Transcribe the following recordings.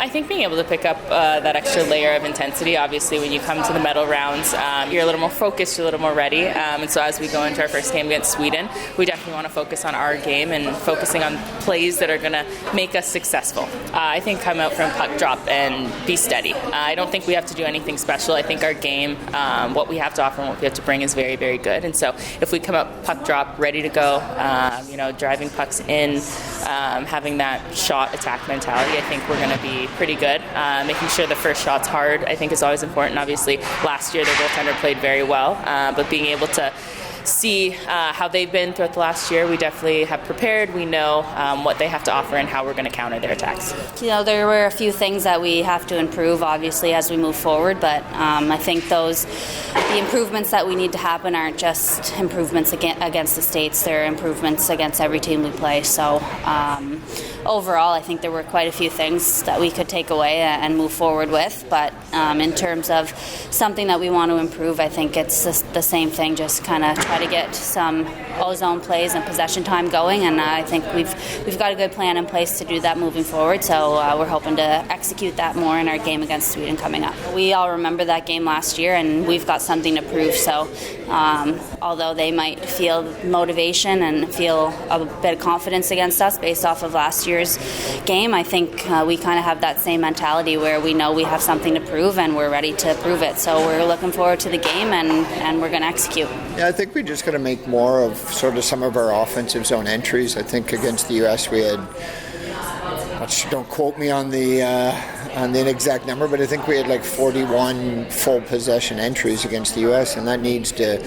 I think being able to pick up that extra layer of intensity. Obviously, when you come to the medal rounds, you're a little more focused, you're a little more ready. And so as we go into our first game against Sweden, we definitely want to focus on our game and focusing on plays that are going to make us successful. I think come out from puck drop and be steady. I don't think we have to do anything special. I think our game, what we have to offer and what we have to bring is very, very good. And so if we come out puck drop, ready to go, driving pucks in, having that shot attack mentality, I think we're going to be pretty good. Making sure the first shot's hard, I think, is always important. Obviously, last year their goaltender played very well, but being able to see how they've been throughout the last year, we definitely have prepared. We know what they have to offer and how we're going to counter their attacks. There were a few things that we have to improve, obviously, as we move forward, but I think the improvements that we need to happen aren't just improvements against the States, they're improvements against every team we play. So overall, I think there were quite a few things that we could take away and move forward with, but in terms of something that we want to improve, I think it's the same thing, just kind of try to get some ozone plays and possession time going, and I think we've got a good plan in place to do that moving forward, so we're hoping to execute that more in our game against Sweden coming up. We all remember that game last year, and we've got something to prove, so although they might feel motivation and feel a bit of confidence against us based off of last year's game, I think we kind of have that same mentality where we know we have something to prove and we're ready to prove it, so we're looking forward to the game and we're going to execute. Yeah, I think we just got to make more of sort of some of our offensive zone entries. I think against the U.S. we had, don't quote me on the exact number, but I think we had like 41 full possession entries against the U.S. and that needs to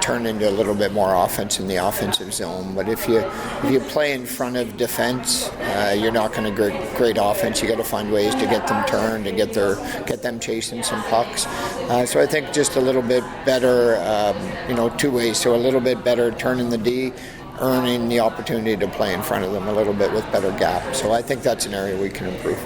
turn into a little bit more offense in the offensive zone. But if you play in front of defense, you're not going to get great offense. You got to find ways to get them turned and get them chasing some pucks. So I think just a little bit better, two ways. So a little bit better turning the D, earning the opportunity to play in front of them a little bit with better gap. So I think that's an area we can improve.